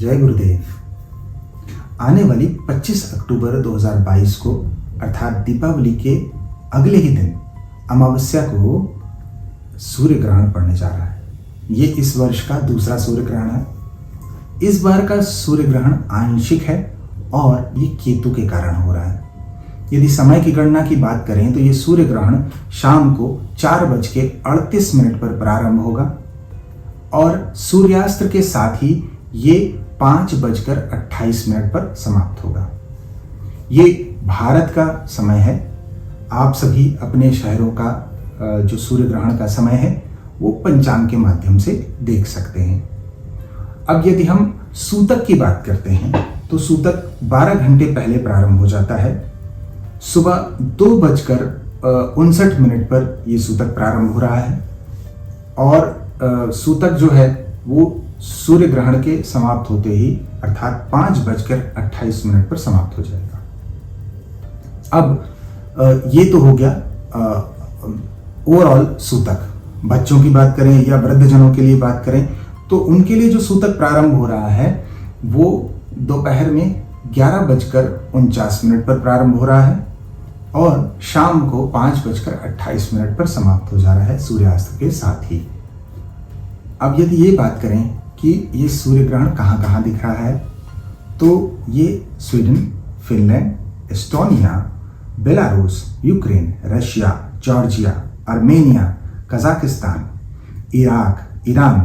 जय गुरुदेव। आने वाली 25 अक्टूबर 2022 को अर्थात दीपावली के अगले ही दिन अमावस्या को सूर्य ग्रहण पड़ने जा रहा है। ये इस वर्ष का दूसरा सूर्य ग्रहण है। इस बार का सूर्य ग्रहण आंशिक है और ये केतु के कारण हो रहा है। यदि समय की गणना की बात करें तो ये सूर्य ग्रहण शाम को 4:38 पर प्रारंभ होगा और सूर्यास्त के साथ ही ये 5:28 पर समाप्त होगा। ये भारत का समय है। आप सभी अपने शहरों का जो सूर्य ग्रहण का समय है वो पंचांग के माध्यम से देख सकते हैं। अब यदि हम सूतक की बात करते हैं तो सूतक 12 घंटे पहले प्रारंभ हो जाता है। सुबह 2:59 पर यह सूतक प्रारंभ हो रहा है और सूतक जो है वो सूर्य ग्रहण के समाप्त होते ही अर्थात 5:28 पर समाप्त हो जाएगा। अब ये तो हो गया ओवरऑल सूतक। बच्चों की बात करें या वृद्धजनों के लिए बात करें तो उनके लिए जो सूतक प्रारंभ हो रहा है वो दोपहर में 11:49 पर प्रारंभ हो रहा है और शाम को 5:28 पर समाप्त हो जा रहा है सूर्यास्त के साथ ही। अब यदि ये बात करें कि ये सूर्य ग्रहण कहाँ कहाँ दिख रहा है तो ये Sweden, Finland, Estonia, Belarus, Ukraine, Russia, Georgia, Armenia, Kazakhstan, Iraq, Iran,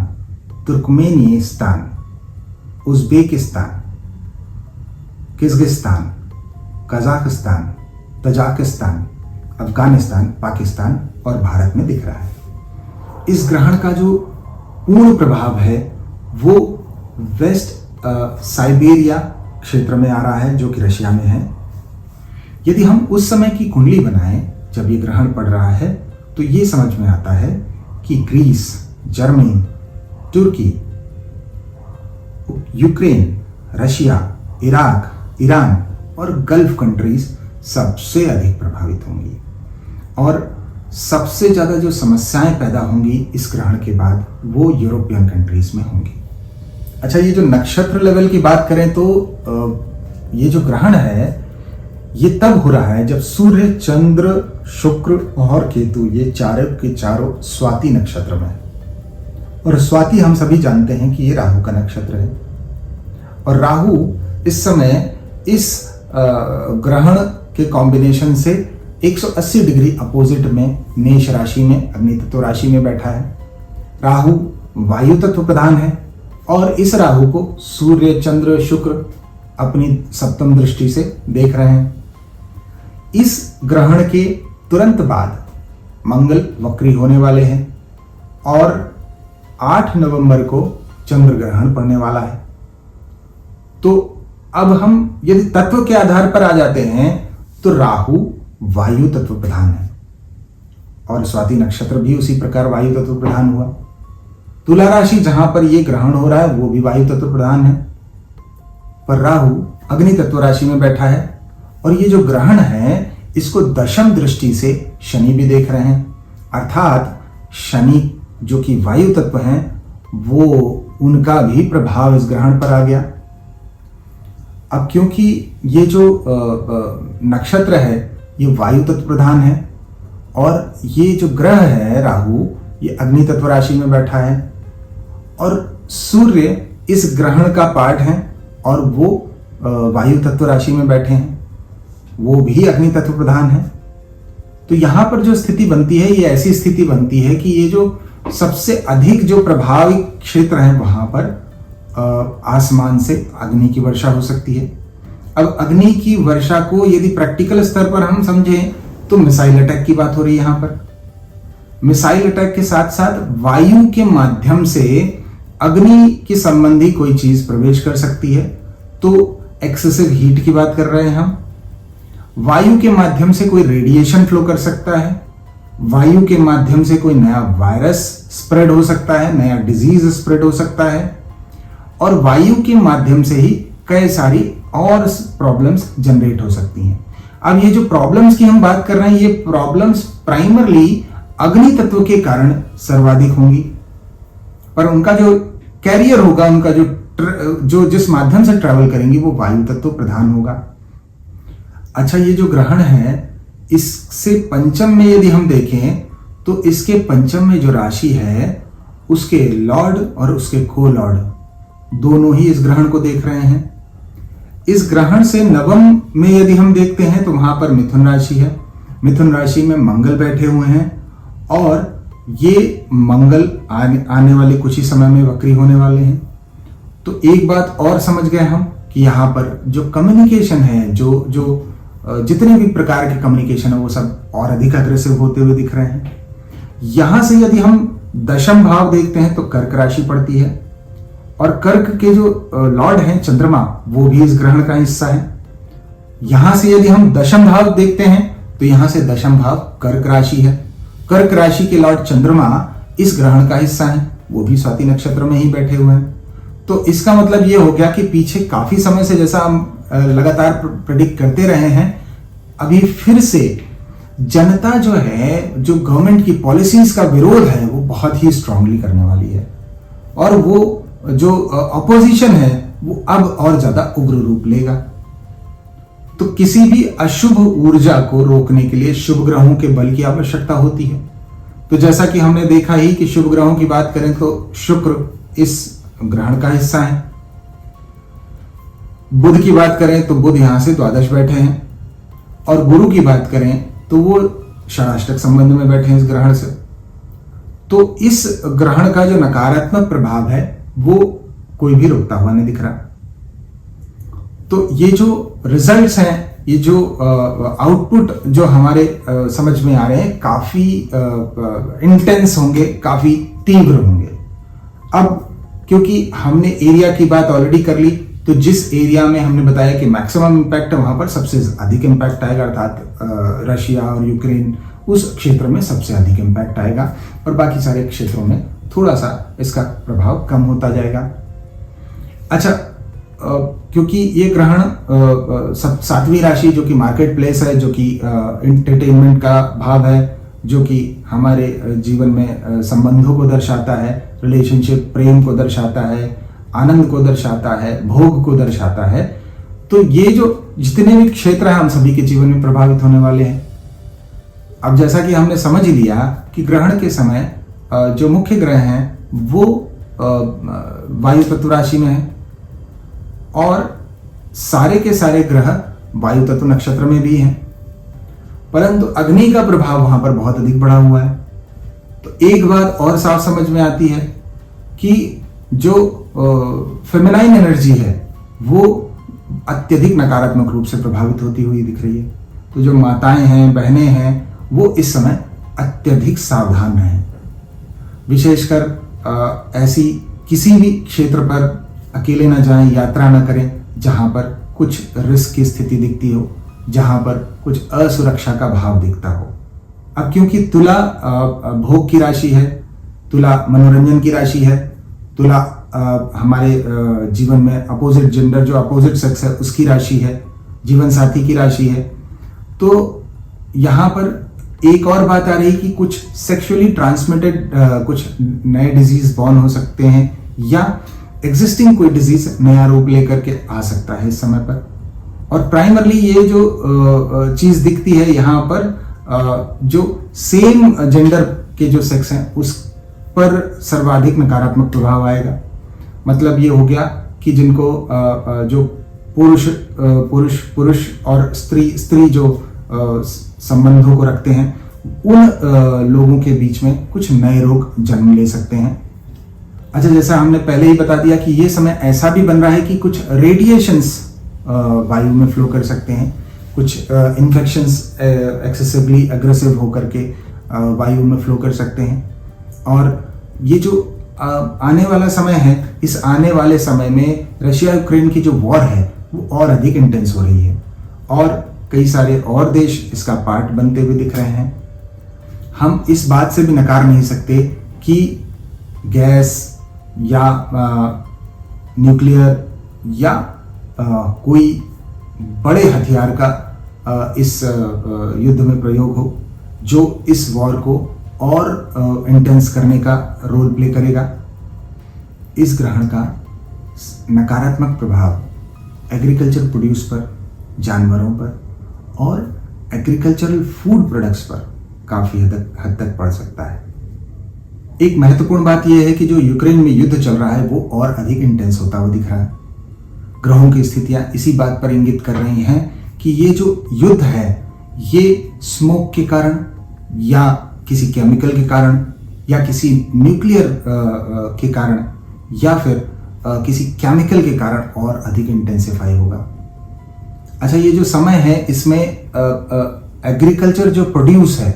Turkmenistan, Uzbekistan, Kyrgyzstan, Kazakhstan, Tajikistan, Afghanistan, Pakistan और भारत में दिख रहा है। इस ग्रहण का जो पूर्ण प्रभाव है वो वेस्ट साइबेरिया क्षेत्र में आ रहा है जो कि रशिया में है। यदि हम उस समय की कुंडली बनाएं जब ये ग्रहण पड़ रहा है तो ये समझ में आता है कि ग्रीस, जर्मनी, तुर्की, यूक्रेन, रशिया, इराक, ईरान और गल्फ कंट्रीज सबसे अधिक प्रभावित होंगी और सबसे ज्यादा जो समस्याएं पैदा होंगी इस ग्रहण के बाद वो यूरोपियन कंट्रीज में होंगी। अच्छा, ये जो नक्षत्र लेवल की बात करें तो ये जो ग्रहण है ये तब हो रहा है जब सूर्य, चंद्र, शुक्र और केतु ये चारों के चारों स्वाति नक्षत्र में है। और स्वाति हम सभी जानते हैं कि ये राहु का नक्षत्र है और राहु इस समय इस ग्रहण के कॉम्बिनेशन से 180 डिग्री अपोजिट में मेष राशि में, अग्नि तत्व राशि में बैठा है। राहु वायु तत्व प्रधान है और इस राहु को सूर्य, चंद्र, शुक्र अपनी सप्तम दृष्टि से देख रहे हैं। इस ग्रहण के तुरंत बाद मंगल वक्री होने वाले हैं और 8 नवंबर को चंद्र ग्रहण पड़ने वाला है। तो अब हम यदि तत्व के आधार पर आ जाते हैं तो राहु वायु तत्व प्रधान है और स्वाति नक्षत्र भी उसी प्रकार वायु तत्व प्रधान हुआ। तुला राशि जहां पर यह ग्रहण हो रहा है वो भी वायु तत्व प्रधान है, पर राहु अग्नि तत्व राशि में बैठा है और ये जो ग्रहण है इसको दशम दृष्टि से शनि भी देख रहे हैं। अर्थात शनि जो कि वायु तत्व हैं वो उनका भी प्रभाव इस ग्रहण पर आ गया। अब क्योंकि ये जो नक्षत्र है ये वायु तत्व प्रधान है और ये जो ग्रह है राहु ये अग्नि तत्व राशि में बैठा है और सूर्य इस ग्रहण का पार्ट है और वो वायु तत्व राशि में बैठे हैं, वो भी अग्नि तत्व प्रधान है। तो यहां पर जो स्थिति बनती है ये ऐसी स्थिति बनती है कि ये जो सबसे अधिक जो प्रभावी क्षेत्र है वहां पर आसमान से अग्नि की वर्षा हो सकती है। अब अग्नि की वर्षा को यदि प्रैक्टिकल स्तर पर हम समझें तो मिसाइल अटैक की बात हो रही है। यहां पर मिसाइल अटैक के साथ साथ वायु के माध्यम से अग्नि के संबंधी कोई चीज प्रवेश कर सकती है, तो एक्सेसिव हीट की बात कर रहे हैं हम। वायु के माध्यम से कोई रेडिएशन फ्लो कर सकता है, वायु के माध्यम से कोई नया वायरस स्प्रेड हो सकता है, नया डिजीज स्प्रेड हो सकता है और वायु के माध्यम से ही कई सारी और प्रॉब्लम्स जनरेट हो सकती हैं। अब ये जो प्रॉब्लम्स की हम बात कर रहे हैं ये प्रॉब्लम्स प्राइमरली अग्नि तत्व के कारण सर्वाधिक होंगी, पर उनका जो कैरियर होगा, उनका जो जो जिस माध्यम से ट्रैवल करेंगी वो वायु तत्व प्रधान होगा। अच्छा, ये जो ग्रहण है इससे पंचम में यदि हम देखें तो इसके पंचम में जो राशि है उसके लॉर्ड और उसके को लॉर्ड दोनों ही इस ग्रहण को देख रहे हैं। इस ग्रहण से नवम में यदि हम देखते हैं तो वहां पर मिथुन राशि है। मिथुन राशि में मंगल बैठे हुए हैं और ये मंगल आने वाले कुछ ही समय में वक्री होने वाले हैं। तो एक बात और समझ गए हम कि यहाँ पर जो कम्युनिकेशन है, जो जितने भी प्रकार के कम्युनिकेशन है वो सब और अधिक अग्रेसिव होते हुए दिख रहे हैं। यहां से यदि हम दशम भाव देखते हैं तो कर्क राशि पड़ती है और कर्क के जो लॉर्ड हैं चंद्रमा वो भी इस ग्रहण का हिस्सा है। यहां से यदि हम दशम भाव देखते हैं तो यहां से दशम भाव कर्क राशि है। कर्क राशि के लॉर्ड चंद्रमा इस ग्रहण का हिस्सा है, वो भी स्वाति नक्षत्र में ही बैठे हुए हैं। तो इसका मतलब ये हो गया कि पीछे काफी समय से जैसा हम लगातार प्रेडिक्ट करते रहे हैं, अभी फिर से जनता जो है, जो गवर्नमेंट की पॉलिसीज का विरोध है वो बहुत ही स्ट्रांगली करने वाली है और वो जो अपोजिशन है वो अब और ज्यादा उग्र रूप लेगा। तो किसी भी अशुभ ऊर्जा को रोकने के लिए शुभ ग्रहों के बल की आवश्यकता होती है। तो जैसा कि हमने देखा ही कि शुभ ग्रहों की बात करें तो शुक्र इस ग्रहण का हिस्सा है। बुध की बात करें तो बुध यहां से द्वादश बैठे हैं और गुरु की बात करें तो वो षडाष्टक संबंध में बैठे हैं इस ग्रहण से। तो इस ग्रहण का जो नकारात्मक प्रभाव है वो कोई भी रोकता हुआ नहीं दिख रहा। तो ये जो रिजल्ट्स हैं, ये जो आउटपुट जो हमारे समझ में आ रहे हैं काफी इंटेंस होंगे, काफी तीव्र होंगे। अब क्योंकि हमने एरिया की बात ऑलरेडी कर ली, तो जिस एरिया में हमने बताया कि मैक्सिमम इंपैक्ट है वहां पर सबसे अधिक इंपैक्ट आएगा, अर्थात रशिया और यूक्रेन, उस क्षेत्र में सबसे अधिक इंपैक्ट आएगा और बाकी सारे क्षेत्रों में थोड़ा सा इसका प्रभाव कम होता जाएगा। अच्छा, क्योंकि ये ग्रहण सातवीं राशि जो कि मार्केट प्लेस है, जो कि एंटरटेनमेंट का भाव है, जो कि हमारे जीवन में संबंधों को दर्शाता है, रिलेशनशिप, प्रेम को दर्शाता है, आनंद को दर्शाता है, भोग को दर्शाता है। तो ये जो जितने भी क्षेत्र हैं हम सभी के जीवन में प्रभावित होने वाले हैं। अब जैसा कि हमने समझ ही लिया कि ग्रहण के समय जो मुख्य ग्रह हैं वो वायु तत्व राशि में है और सारे के सारे ग्रह वायु तत्व नक्षत्र में भी हैं, परंतु अग्नि का प्रभाव वहां पर बहुत अधिक बढ़ा हुआ है। तो एक बात और साफ समझ में आती है कि जो फेमिनाइन एनर्जी है वो अत्यधिक नकारात्मक रूप से प्रभावित होती हुई दिख रही है। तो जो माताएं हैं, बहनें हैं, वो इस समय अत्यधिक सावधान रहें। विशेषकर ऐसी किसी भी क्षेत्र पर अकेले न जाएं, यात्रा न करें जहां पर कुछ रिस्क की स्थिति दिखती हो, जहां पर कुछ असुरक्षा का भाव दिखता हो। अब क्योंकि तुला भोग की राशि है, तुला मनोरंजन की राशि है, तुला हमारे जीवन में अपोजिट जेंडर, जो अपोजिट सेक्स है उसकी राशि है, जीवन साथी की राशि है। तो यहाँ पर एक और बात आ रही कि कुछ सेक्सुअली ट्रांसमिटेड कुछ नए डिजीज बॉर्न हो सकते हैं या एग्जिस्टिंग कोई डिजीज नया रूप लेकर के आ सकता है इस समय पर। और प्राइमरली ये जो चीज दिखती है यहाँ पर जो सेम जेंडर के जो सेक्स हैं उस पर सर्वाधिक नकारात्मक प्रभाव आएगा। मतलब ये हो गया कि जिनको जो पुरुष और स्त्री जो संबंधों को रखते हैं उन लोगों के बीच में कुछ नए रोग जन्म ले सकते हैं। अच्छा, जैसा हमने पहले ही बता दिया कि ये समय ऐसा भी बन रहा है कि कुछ रेडिएशंस वायु में फ्लो कर सकते हैं, कुछ इन्फेक्शंस एक्सेसिवली अग्रेसिव होकर के वायु में फ्लो कर सकते हैं। और ये जो आने वाला समय है, इस आने वाले समय में रशिया यूक्रेन की जो वॉर है वो और अधिक इंटेंस हो रही है और कई सारे और देश इसका पार्ट बनते हुए दिख रहे हैं। हम इस बात से भी नकार नहीं सकते कि गैस या न्यूक्लियर या कोई बड़े हथियार का इस युद्ध में प्रयोग हो जो इस वॉर को और इंटेंस करने का रोल प्ले करेगा। इस ग्रहण का नकारात्मक प्रभाव एग्रीकल्चर प्रोड्यूस पर, जानवरों पर और एग्रीकल्चरल फूड प्रोडक्ट्स पर काफ़ी हद तक पड़ सकता है। एक महत्वपूर्ण बात यह है कि जो यूक्रेन में युद्ध चल रहा है वो और अधिक इंटेंस होता हुआ दिख रहा है। ग्रहों की स्थितियां इसी बात पर इंगित कर रही हैं कि ये जो युद्ध है ये स्मोक के कारण या किसी केमिकल के कारण या किसी न्यूक्लियर के कारण या फिर किसी केमिकल के कारण और अधिक इंटेंसिफाई होगा। अच्छा, ये जो समय है इसमें एग्रीकल्चर जो प्रोड्यूस है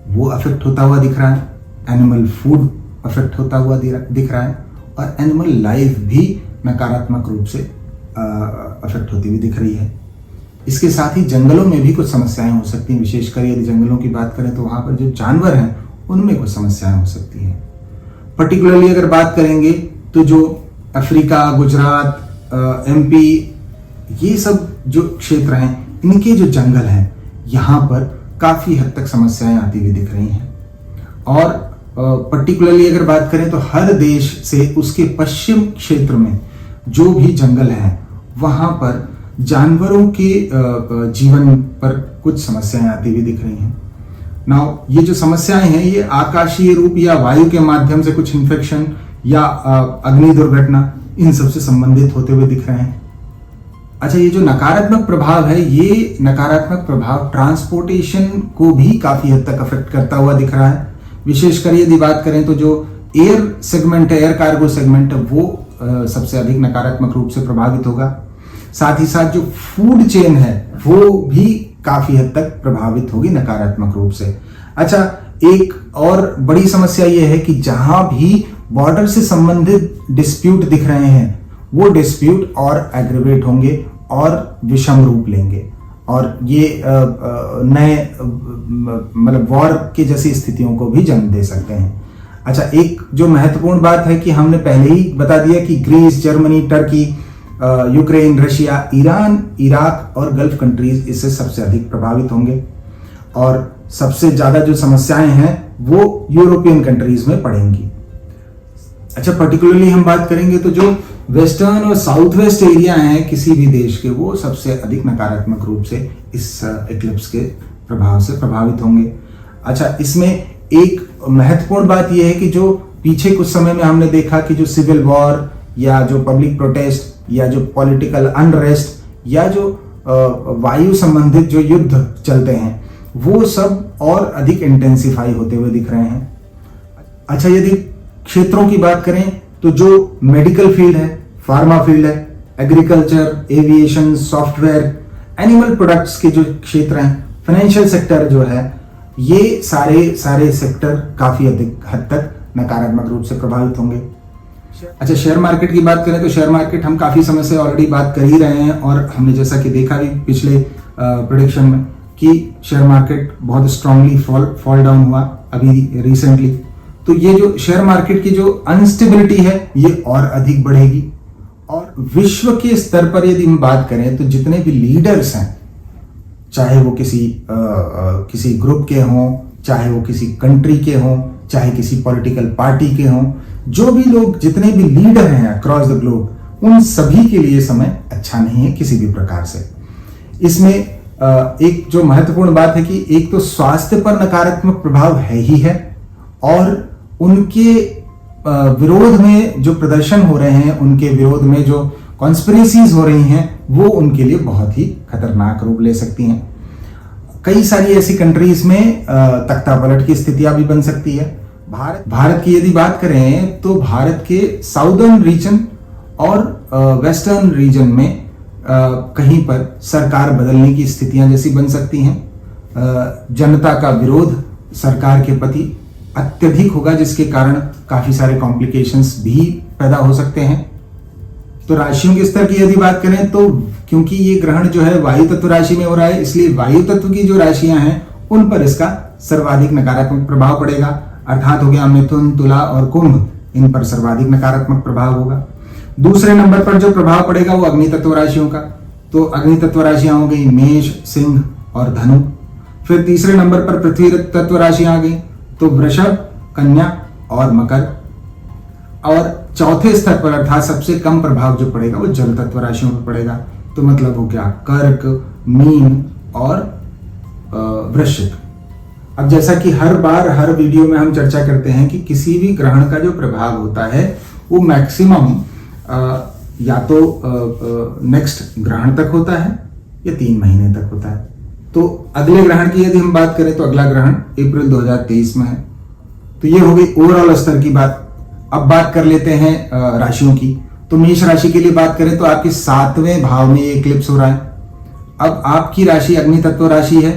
वो अफेक्ट होता हुआ दिख रहा है, एनिमल फूड अफेक्ट होता हुआ दिख रहा है और एनिमल लाइफ भी नकारात्मक रूप से अफेक्ट होती हुई दिख रही है। इसके साथ ही जंगलों में भी कुछ समस्याएं हो सकती हैं, विशेषकर यदि जंगलों की बात करें तो वहाँ पर जो जानवर हैं उनमें कुछ समस्याएं हो सकती हैं। पर्टिकुलरली अगर बात करेंगे तो जो अफ्रीका, गुजरात, एमपी, ये सब जो क्षेत्र हैं इनके जो जंगल हैं यहाँ पर काफ़ी हद तक समस्याएं आती हुई दिख रही हैं। और पर्टिकुलरली अगर बात करें तो हर देश से उसके पश्चिम क्षेत्र में जो भी जंगल हैं वहाँ पर जानवरों के जीवन पर कुछ समस्याएं आती हुई दिख रही हैं। नाउ ये जो समस्याएं हैं ये आकाशीय रूप या वायु के माध्यम से कुछ इन्फेक्शन या अग्नि दुर्घटना इन सब से संबंधित होते हुए दिख रहे हैं। अच्छा, ये जो नकारात्मक प्रभाव है ये नकारात्मक प्रभाव ट्रांसपोर्टेशन को भी काफी हद तक अफेक्ट करता हुआ दिख रहा है। विशेषकर यदि बात करें तो जो एयर सेगमेंट है, एयर कार्गो सेगमेंट है, वो सबसे अधिक नकारात्मक रूप से प्रभावित होगा। साथ ही साथ जो फूड चेन है वो भी काफी हद तक प्रभावित होगी नकारात्मक रूप से। अच्छा, एक और बड़ी समस्या यह है कि जहां भी बॉर्डर से संबंधित डिस्प्यूट दिख रहे हैं वो डिस्प्यूट और एग्रीवेट होंगे और विषम रूप लेंगे और ये नए मतलब वॉर के जैसी स्थितियों को भी जन्म दे सकते हैं। अच्छा, एक जो महत्वपूर्ण बात है कि हमने पहले ही बता दिया कि Greece, Germany, Turkey, Ukraine, Russia, Iran, Iraq और गल्फ कंट्रीज इससे सबसे अधिक प्रभावित होंगे और सबसे ज्यादा जो समस्याएं हैं वो यूरोपियन कंट्रीज में पड़ेंगी। अच्छा, पर्टिकुलरली हम बात करेंगे तो जो वेस्टर्न और साउथ वेस्ट एरिया हैं किसी भी देश के वो सबसे अधिक नकारात्मक रूप से इस इक्लिप्स के प्रभाव से प्रभावित होंगे। अच्छा, इसमें एक महत्वपूर्ण बात यह है कि जो पीछे कुछ समय में हमने देखा कि जो सिविल वॉर या जो पब्लिक प्रोटेस्ट या जो पॉलिटिकल अनरेस्ट या जो वायु संबंधित जो युद्ध चलते हैं वो सब और अधिक इंटेंसिफाई होते हुए दिख रहे हैं। अच्छा, यदि क्षेत्रों की बात करें तो जो मेडिकल फील्ड है, फार्मा फील्ड है, agriculture, aviation, software, animal products के जो क्षेत्र हैं, फाइनेंशियल सेक्टर जो है, ये सारे सेक्टर काफी अधिक हद तक नकारात्मक रूप से प्रभावित होंगे। अच्छा, शेयर मार्केट की बात करें तो शेयर मार्केट हम काफी समय से ऑलरेडी बात कर ही रहे हैं और हमने जैसा कि देखा भी पिछले प्रेडिक्शन में कि शेयर मार्केट बहुत स्ट्रांगली फॉल डाउन हुआ अभी रिसेंटली। तो ये जो शेयर मार्केट की जो अनस्टेबिलिटी है ये और अधिक बढ़ेगी। और विश्व के स्तर पर यदि हम बात करें तो जितने भी लीडर्स हैं, चाहे वो किसी ग्रुप के हों, चाहे वो किसी कंट्री के हों, चाहे किसी पॉलिटिकल पार्टी के हों, जो भी लोग जितने भी लीडर हैं अक्रॉस द ग्लोब, उन सभी के लिए समय अच्छा नहीं है किसी भी प्रकार से। इसमें एक जो महत्वपूर्ण बात है कि एक तो स्वास्थ्य पर नकारात्मक प्रभाव है ही है और उनके विरोध में जो प्रदर्शन हो रहे हैं, उनके विरोध में जो कॉन्स्पिरेसीज हो रही हैं वो उनके लिए बहुत ही खतरनाक रूप ले सकती हैं। कई सारी ऐसी कंट्रीज में तख्ता पलट की स्थितियां भी बन सकती है। भारत की यदि बात करें तो भारत के साउदर्न रीजन और वेस्टर्न रीजन में कहीं पर सरकार बदलने की स्थितियां जैसी बन सकती हैं। जनता का विरोध सरकार के प्रति अत्यधिक होगा जिसके कारण काफी सारे कॉम्प्लिकेशंस भी पैदा हो सकते हैं। तो राशियों के स्तर की यदि बात करें तो क्योंकि ये ग्रहण जो है वायु तत्व राशि में हो रहा है, इसलिए वायु तत्व की जो राशियां हैं उन पर इसका सर्वाधिक नकारात्मक प्रभाव पड़ेगा। अर्थात हो गया मिथुन, तुला और कुंभ, इन पर सर्वाधिक नकारात्मक प्रभाव होगा। दूसरे नंबर पर जो प्रभाव पड़ेगा वो अग्नि तत्व राशियों का। तो अग्नि तत्व राशियां हो गई मेष, सिंह और धनु। फिर तीसरे नंबर पर पृथ्वी तत्व राशियां आ गई, तो वृषभ, कन्या और मकर। और चौथे स्तर पर अर्थात सबसे कम प्रभाव जो पड़ेगा वो जल तत्व राशियों पर पड़ेगा। तो मतलब हो गया कर्क, मीन और वृश्चिक। अब जैसा कि हर बार हर वीडियो में हम चर्चा करते हैं कि किसी भी ग्रहण का जो प्रभाव होता है वो मैक्सिमम या तो नेक्स्ट ग्रहण तक होता है या 3 महीने तक होता है। तो अगले ग्रहण की यदि हम बात करें तो अगला ग्रहण अप्रैल 2023 में है। तो ये हो गई ओवरऑल स्तर की बात। अब बात कर लेते हैं राशियों की। तो मेष राशि के लिए बात करें तो आपके 7वें भाव में ये इक्लिप्स हो रहा है। अब आपकी राशि अग्नि तत्व राशि है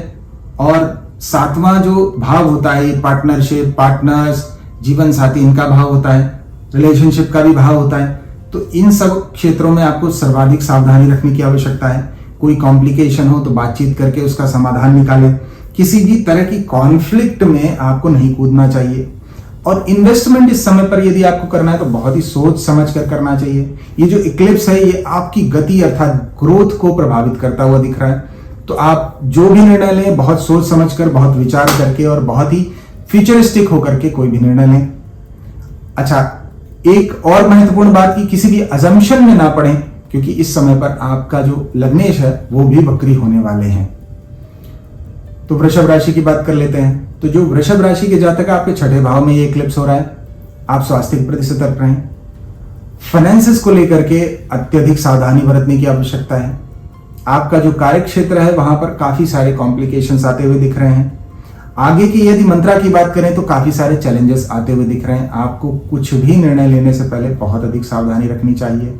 और 7वां जो भाव होता है ये पार्टनरशिप, पार्टनर्स, जीवन साथी, इनका भाव होता है, रिलेशनशिप का भी भाव होता है। तो इन सब क्षेत्रों में आपको सर्वाधिक सावधानी रखने की आवश्यकता है। कोई कॉम्प्लिकेशन हो तो बातचीत करके उसका समाधान निकालें। किसी भी तरह की कॉन्फ्लिक्ट में आपको नहीं कूदना चाहिए। और इन्वेस्टमेंट इस समय पर यदि आपको करना है तो बहुत ही सोच समझ कर करना चाहिए। ये जो इक्लिप्स है ये आपकी गति अर्थात ग्रोथ को प्रभावित करता हुआ दिख रहा है। तो आप जो भी निर्णय लें बहुत सोच समझ कर, बहुत विचार करके और बहुत ही फ्यूचरिस्टिक होकर के कोई भी निर्णय लें। अच्छा, एक और महत्वपूर्ण बात की किसी भी अजम्पशन में ना पड़ें, क्योंकि इस समय पर आपका जो लग्नेश है वो भी वक्री होने वाले हैं। तो वृषभ राशि की बात कर लेते हैं। तो जो वृषभ राशि के जातक आपके 6ठे भाव में ये इक्लिप्स हो रहा है। आप स्वास्थ्य के प्रति सतर्क रहें। फाइनेंसेस को लेकर के अत्यधिक सावधानी बरतने की आवश्यकता है। आपका जो कार्य क्षेत्र है वहां पर काफी सारे कॉम्प्लिकेशंस आते हुए दिख रहे हैं। आगे की यदि मंत्रा की बात करें तो काफी सारे चैलेंजेस आते हुए दिख रहे हैं। आपको कुछ भी निर्णय लेने से पहले बहुत अधिक सावधानी रखनी चाहिए।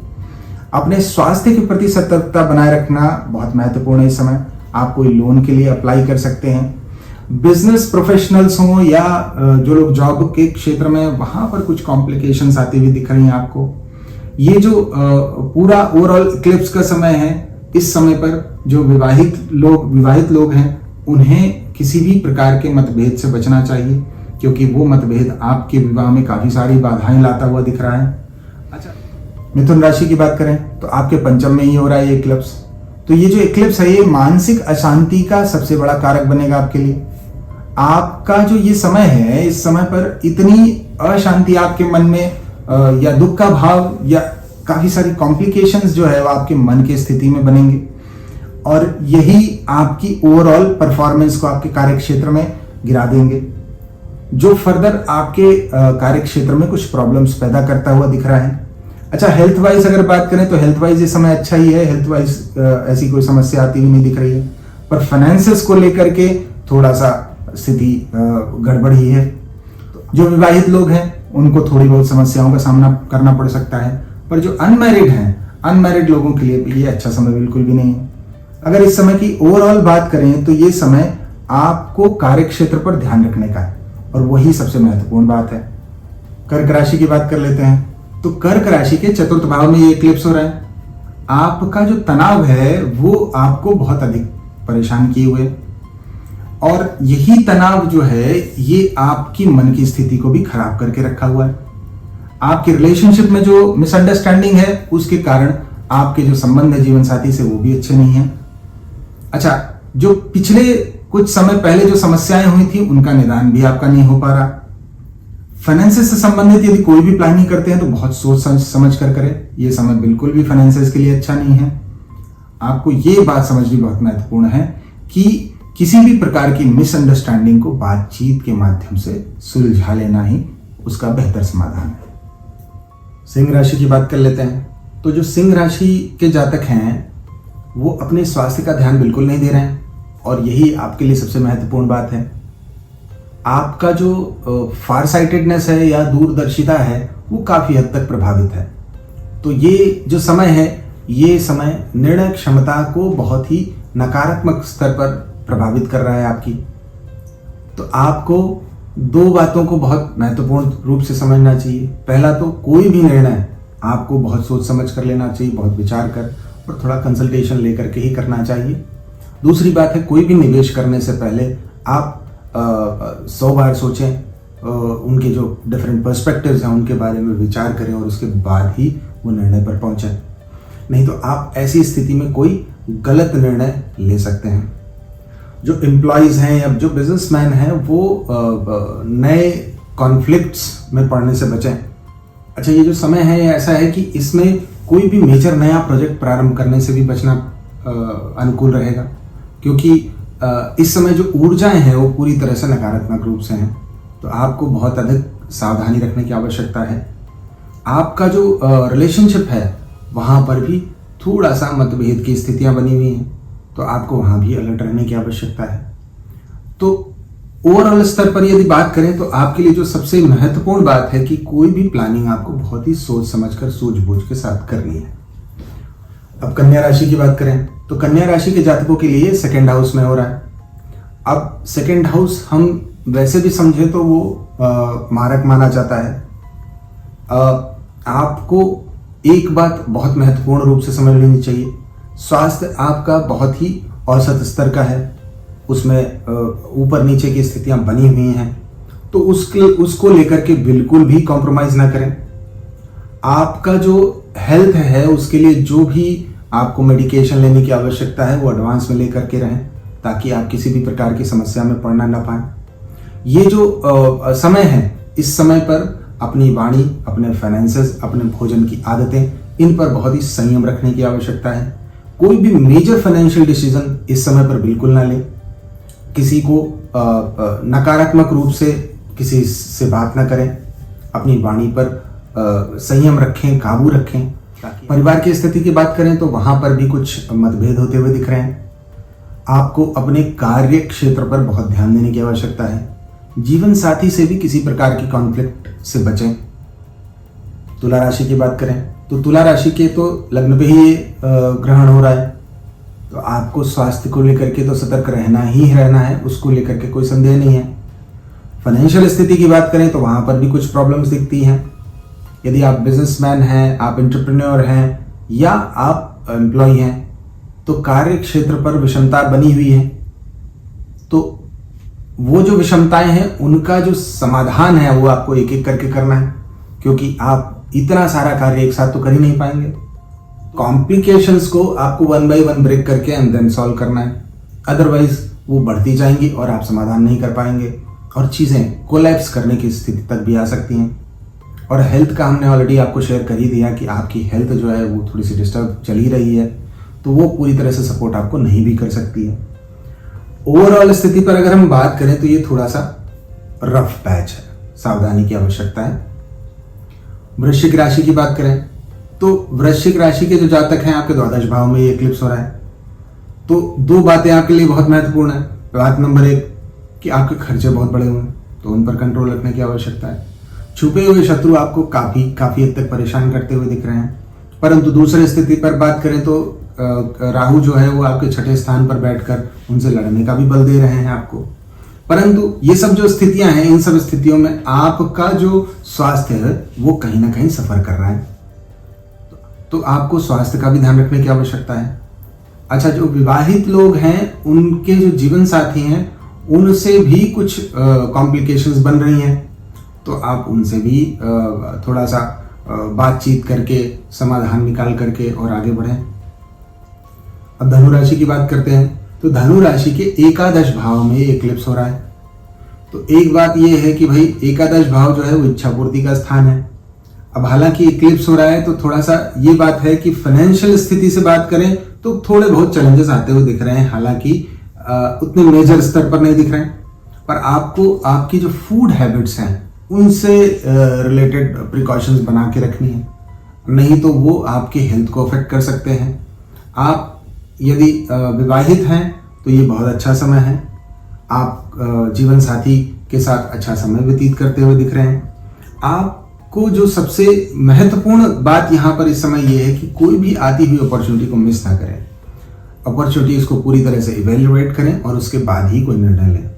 अपने स्वास्थ्य के प्रति सतर्कता बनाए रखना बहुत महत्वपूर्ण है। इस समय आप कोई लोन के लिए अप्लाई कर सकते हैं। बिजनेस प्रोफेशनल्स हों या जो लोग जॉब के क्षेत्र में वहां पर कुछ कॉम्प्लिकेशंस आती हुई दिख रही हैं आपको। ये जो पूरा ओवरऑल इक्लिप्स का समय है, इस समय पर जो विवाहित लोग हैं उन्हें किसी भी प्रकार के मतभेद से बचना चाहिए, क्योंकि वो मतभेद आपके विवाह में काफी सारी बाधाएं लाता हुआ दिख रहा है। अच्छा, मिथुन राशि की बात करें तो आपके पंचम में ही हो रहा है ये इक्लिप्स। तो ये जो इक्लिप्स है ये मानसिक अशांति का सबसे बड़ा कारक बनेगा आपके लिए। आपका जो ये समय है, इस समय पर इतनी अशांति आपके मन में या दुख का भाव या काफी सारी कॉम्प्लिकेशंस जो है वो आपके मन की स्थिति में बनेंगे और यही आपकी ओवरऑल परफॉर्मेंस को आपके कार्य क्षेत्र में गिरा देंगे, जो फर्दर आपके कार्य क्षेत्र में कुछ प्रॉब्लम्स पैदा करता हुआ दिख रहा है। अच्छा, हेल्थ वाइज अगर बात करें तो हेल्थ वाइज ये समय अच्छा ही है। हेल्थ वाइज ऐसी कोई समस्या आती हुई नहीं दिख रही है, पर फाइनेंसेस को लेकर के थोड़ा सा स्थिति गड़बड़ ही है। तो जो विवाहित लोग हैं उनको थोड़ी बहुत समस्याओं का सामना करना पड़ सकता है, पर जो अनमैरिड हैं, अनमैरिड लोगों के लिए ये अच्छा समय बिल्कुल भी नहीं है। अगर इस समय की ओवरऑल बात करें तो ये समय आपको कार्य क्षेत्र पर ध्यान रखने का है और वही सबसे महत्वपूर्ण बात है। कर्क राशि की बात कर लेते हैं। तो कर्क राशि के 4th भाव में ये इक्लिप्स हो रहा है। आपका जो तनाव है वो आपको बहुत अधिक परेशान किए हुए और यही तनाव जो है ये आपकी मन की स्थिति को भी खराब करके रखा हुआ है। आपके रिलेशनशिप में जो मिसअंडरस्टैंडिंग है उसके कारण आपके जो संबंध है जीवन साथी से वो भी अच्छे नहीं है। अच्छा, जो पिछले कुछ समय पहले जो समस्याएं हुई थी उनका निदान भी आपका नहीं हो पा रहा। फाइनेंसेस से संबंधित यदि कोई भी प्लानिंग करते हैं तो बहुत सोच समझ कर करें। ये समय बिल्कुल भी फाइनेंसेस के लिए अच्छा नहीं है। आपको ये बात समझनी बहुत महत्वपूर्ण है कि किसी भी प्रकार की मिसअंडरस्टैंडिंग को बातचीत के माध्यम से सुलझा लेना ही उसका बेहतर समाधान है। सिंह राशि की बात कर लेते हैं। तो जो सिंह राशि के जातक हैं वो अपने स्वास्थ्य का ध्यान बिल्कुल नहीं दे रहे हैं और यही आपके लिए सबसे महत्वपूर्ण बात है। आपका जो फार साइटेडनेस है या दूरदर्शिता है वो काफी हद तक प्रभावित है। तो ये जो समय है ये समय निर्णय क्षमता को बहुत ही नकारात्मक स्तर पर प्रभावित कर रहा है आपकी। तो आपको 2 बातों को बहुत महत्वपूर्ण रूप से समझना चाहिए। पहला तो कोई भी निर्णय आपको बहुत सोच समझ कर लेना चाहिए, बहुत विचार कर और थोड़ा कंसल्टेशन लेकर के ही करना चाहिए। दूसरी बात है, कोई भी निवेश करने से पहले आप 100 बार सोचें, उनके जो डिफरेंट पर्सपेक्टिव्स हैं उनके बारे में विचार करें और उसके बाद ही वो निर्णय पर पहुंचें। नहीं तो आप ऐसी स्थिति में कोई गलत निर्णय ले सकते हैं। जो एम्प्लॉयज हैं या जो बिजनेसमैन हैं वो नए कॉन्फ्लिक्ट्स में पड़ने से बचें। अच्छा, ये जो समय है ये ऐसा है कि इसमें कोई भी मेजर नया प्रोजेक्ट प्रारंभ करने से भी बचना अनुकूल रहेगा, क्योंकि इस समय जो ऊर्जाएं हैं वो पूरी तरह से नकारात्मक रूप से हैं। तो आपको बहुत अधिक सावधानी रखने की आवश्यकता है। आपका जो रिलेशनशिप है वहाँ पर भी थोड़ा सा मतभेद की स्थितियाँ बनी हुई हैं, तो आपको वहाँ भी अलर्ट रहने की आवश्यकता है। तो ओवरऑल स्तर पर यदि बात करें तो आपके लिए जो सबसे महत्वपूर्ण बात है कि कोई भी प्लानिंग आपको बहुत ही सोच समझकर सूझबूझ के साथ करनी है। अब कन्या राशि की बात करें तो कन्या राशि के जातकों के लिए सेकंड हाउस में हो रहा है। अब सेकंड हाउस हम वैसे भी समझे तो वो मारक माना जाता है। आपको एक बात बहुत महत्वपूर्ण रूप से समझ लेनी चाहिए, स्वास्थ्य आपका बहुत ही औसत स्तर का है, उसमें ऊपर नीचे की स्थितियां बनी हुई हैं, तो उसको लेकर के बिल्कुल भी कॉम्प्रोमाइज ना करें। आपका जो हेल्थ है उसके लिए जो भी आपको मेडिकेशन लेने की आवश्यकता है वो एडवांस में लेकर के रहें, ताकि आप किसी भी प्रकार की समस्या में पड़ना ना पाए। ये जो समय है, इस समय पर अपनी वाणी, अपने फाइनेंसेस, अपने भोजन की आदतें, इन पर बहुत ही संयम रखने की आवश्यकता है। कोई भी मेजर फाइनेंशियल डिसीजन इस समय पर बिल्कुल ना लें। किसी को नकारात्मक रूप से किसी से बात ना करें। अपनी वाणी पर संयम रखें, काबू रखें। परिवार की स्थिति की बात करें तो वहां पर भी कुछ मतभेद होते हुए दिख रहे हैं। आपको अपने कार्य क्षेत्र पर बहुत ध्यान देने की आवश्यकता है। जीवन साथी से भी किसी प्रकार की कॉन्फ्लिक्ट से बचें। तुला राशि की बात करें तो तुला राशि के तो लग्न पे ही ग्रहण हो रहा है, तो आपको स्वास्थ्य को लेकर के तो सतर्क रहना ही रहना है, उसको लेकर के कोई संदेह नहीं है। फाइनेंशियल स्थिति की बात करें तो वहां पर भी कुछ प्रॉब्लम्स दिखती हैं। यदि आप बिजनेसमैन हैं, आप एंटरप्रेन्योर हैं या आप एम्प्लॉय हैं, तो कार्य क्षेत्र पर विषमता बनी हुई है। तो वो जो विषमताएं हैं उनका जो समाधान है वो आपको एक एक करके करना है, क्योंकि आप इतना सारा कार्य एक साथ तो कर ही नहीं पाएंगे। कॉम्प्लिकेशंस को आपको वन बाय वन ब्रेक करके एंड देन सॉल्व करना है, अदरवाइज वो बढ़ती जाएंगी और आप समाधान नहीं कर पाएंगे और चीजें कोलैप्स करने की स्थिति तक भी आ सकती हैं। और हेल्थ का हमने ऑलरेडी आपको शेयर कर ही दिया कि आपकी हेल्थ जो है वो थोड़ी सी डिस्टर्ब चल ही रही है, तो वो पूरी तरह से सपोर्ट आपको नहीं भी कर सकती है। ओवरऑल स्थिति पर अगर हम बात करें तो ये थोड़ा सा रफ पैच है, सावधानी की आवश्यकता है। वृश्चिक राशि की बात करें तो वृश्चिक राशि के जो जातक हैं, आपके द्वादश भाव में ये इक्लिप्स हो रहा है। तो दो बातें आपके लिए बहुत महत्वपूर्ण है। बात नंबर 1 कि आपके खर्चे बहुत बड़े हुए हैं, तो उन पर कंट्रोल रखने की आवश्यकता है। छुपे हुए शत्रु आपको काफी हद तक परेशान करते हुए दिख रहे हैं। परंतु दूसरी स्थिति पर बात करें तो राहु जो है वो आपके छठे स्थान पर बैठकर उनसे लड़ने का भी बल दे रहे हैं आपको। परंतु ये सब जो स्थितियां हैं, इन सब स्थितियों में आपका जो स्वास्थ्य है वो कहीं ना कहीं सफर कर रहा है, तो आपको स्वास्थ्य का भी ध्यान रखने की आवश्यकता है। अच्छा, जो विवाहित लोग हैं उनके जो जीवन साथी हैं उनसे भी कुछ कॉम्प्लिकेशंस बन रही हैं, तो आप उनसे भी थोड़ा सा बातचीत करके समाधान निकाल करके और आगे बढ़ें। अब धनु राशि की बात करते हैं तो धनु राशि के एकादश भाव में इक्लिप्स हो रहा है। तो एक बात यह है कि भाई एकादश भाव जो है वो इच्छा पूर्ति का स्थान है। अब हालांकि इक्लिप्स हो रहा है तो थोड़ा सा ये बात है कि फाइनेंशियल स्थिति से बात करें तो थोड़े बहुत चैलेंजेस आते हुए दिख रहे हैं, हालांकि उतने मेजर स्तर पर नहीं दिख रहे हैं। पर आपको आपकी जो फूड हैबिट्स हैं उनसे रिलेटेड प्रिकॉशंस बना के रखनी है, नहीं तो वो आपके हेल्थ को अफेक्ट कर सकते हैं। आप यदि विवाहित हैं तो ये बहुत अच्छा समय है, आप जीवन साथी के साथ अच्छा समय व्यतीत करते हुए दिख रहे हैं। आपको जो सबसे महत्वपूर्ण बात यहाँ पर इस समय ये है कि कोई भी आती हुई अपॉर्चुनिटी को मिस ना करें। अपॉर्चुनिटीज को पूरी तरह से इवेल्युएट करें और उसके बाद ही कोई निर्णय लें।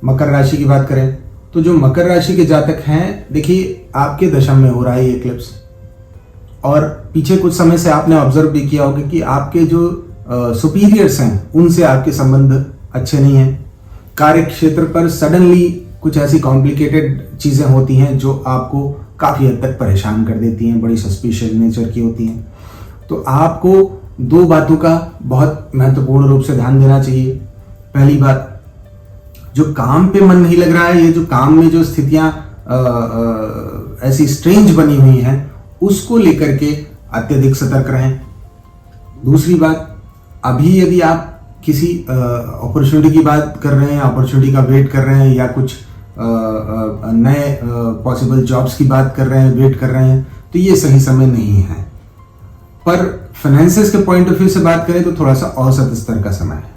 मकर राशि की बात करें तो जो मकर राशि के जातक हैं, देखिए आपके दशम में हो रहा है ये इक्लिप्स, और पीछे कुछ समय से आपने ऑब्जर्व भी किया होगा कि आपके जो सुपीरियर्स हैं उनसे आपके संबंध अच्छे नहीं हैं। कार्य क्षेत्र पर सडनली कुछ ऐसी कॉम्प्लिकेटेड चीजें होती हैं जो आपको काफी हद तक परेशान कर देती हैं, बड़ी सस्पिशियस नेचर की होती हैं। तो आपको 2 बातों का बहुत महत्वपूर्ण रूप से ध्यान देना चाहिए। पहली बात, जो काम पे मन नहीं लग रहा है, ये जो काम में जो स्थितियां ऐसी स्ट्रेंज बनी हुई हैं उसको लेकर के अत्यधिक सतर्क रहें। दूसरी बात, अभी यदि आप किसी अपॉर्चुनिटी की बात कर रहे हैं, अपॉर्चुनिटी का वेट कर रहे हैं, या कुछ नए पॉसिबल जॉब्स की बात कर रहे हैं, वेट कर रहे हैं, तो ये सही समय नहीं है। पर फाइनेंसेस के पॉइंट ऑफ व्यू से बात करें तो थोड़ा सा औसत स्तर का समय है।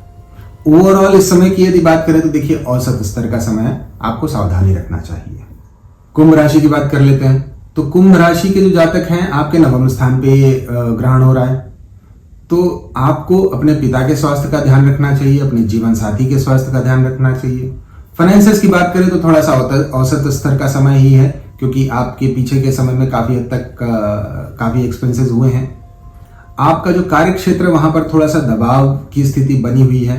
ओवरऑल इस समय की यदि बात करें तो देखिए औसत स्तर का समय है, आपको सावधानी रखना चाहिए। कुंभ राशि की बात कर लेते हैं। तो कुंभ राशि के जो जातक हैं, आपके नवम स्थान पे ग्रहण हो रहा है, तो आपको अपने पिता के स्वास्थ्य का ध्यान रखना चाहिए, अपने जीवन साथी के स्वास्थ्य का ध्यान रखना चाहिए। फाइनेंसेस की बात करें तो थोड़ा सा औसत स्तर का समय ही है, क्योंकि आपके पीछे के समय में काफी हद तक काफी एक्सपेंसेस हुए हैं। आपका जो कार्य क्षेत्र, वहां पर थोड़ा सा दबाव की स्थिति बनी हुई है।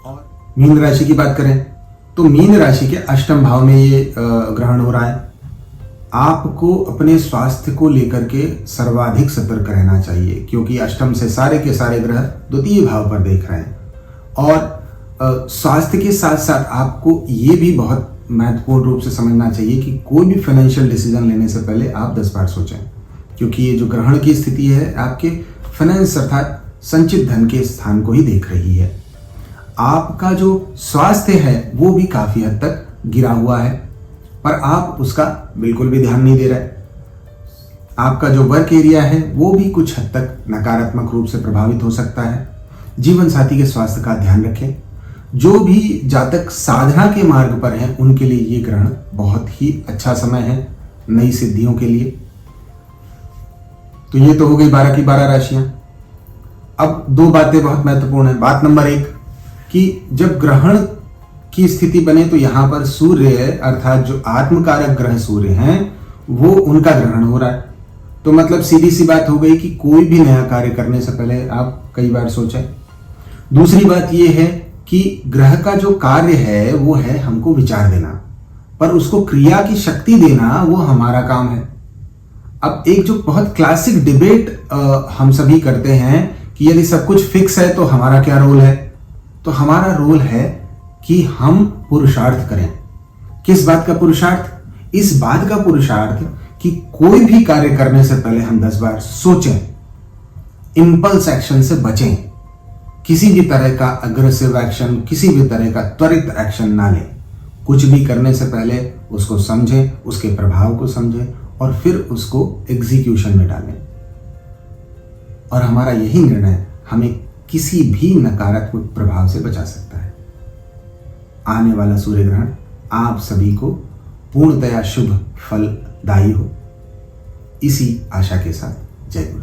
और मीन राशि की बात करें तो मीन राशि के अष्टम भाव में ये ग्रहण हो रहा है। आपको अपने स्वास्थ्य को लेकर के सर्वाधिक सतर्क रहना चाहिए, क्योंकि अष्टम से सारे के सारे ग्रह द्वितीय भाव पर देख रहे हैं। और स्वास्थ्य के साथ साथ आपको ये भी बहुत महत्वपूर्ण रूप से समझना चाहिए कि कोई भी फाइनेंशियल डिसीजन लेने से पहले आप 10 बार सोचें, क्योंकि ये जो ग्रहण की स्थिति है आपके फाइनेंस अर्थात संचित धन के स्थान को ही देख रही है। आपका जो स्वास्थ्य है वो भी काफी हद तक गिरा हुआ है, पर आप उसका बिल्कुल भी ध्यान नहीं दे रहे। आपका जो वर्क एरिया है वो भी कुछ हद तक नकारात्मक रूप से प्रभावित हो सकता है। जीवन साथी के स्वास्थ्य का ध्यान रखें। जो भी जातक साधना के मार्ग पर हैं उनके लिए ये ग्रहण बहुत ही अच्छा समय है नई सिद्धियों के लिए। तो ये तो हो गई 12 की 12 राशियां। अब दो बातें बहुत महत्वपूर्ण है। बात नंबर 1 कि जब ग्रहण की स्थिति बने तो यहां पर सूर्य अर्थात जो आत्मकारक ग्रह सूर्य हैं वो उनका ग्रहण हो रहा है। तो मतलब सीधी सी बात हो गई कि कोई भी नया कार्य करने से पहले आप कई बार सोचें। दूसरी बात यह है कि ग्रह का जो कार्य है वो है हमको विचार देना, पर उसको क्रिया की शक्ति देना वो हमारा काम है। अब एक जो बहुत क्लासिक डिबेट हम सभी करते हैं कि यदि सब कुछ फिक्स है तो हमारा क्या रोल है। तो हमारा रोल है कि हम पुरुषार्थ करें। किस बात का पुरुषार्थ? इस बात का पुरुषार्थ कि कोई भी कार्य करने से पहले हम 10 बार सोचें, इंपल्स एक्शन से बचें, किसी भी तरह का अग्रेसिव एक्शन, किसी भी तरह का त्वरित एक्शन ना लें। कुछ भी करने से पहले उसको समझें, उसके प्रभाव को समझें और फिर उसको एग्जीक्यूशन में डालें। और हमारा यही निर्णय हमें किसी भी नकारात्मक प्रभाव से बचा सकता है। आने वाला सूर्य ग्रहण आप सभी को पूर्णतया शुभ फलदायी हो, इसी आशा के साथ जय गुरु।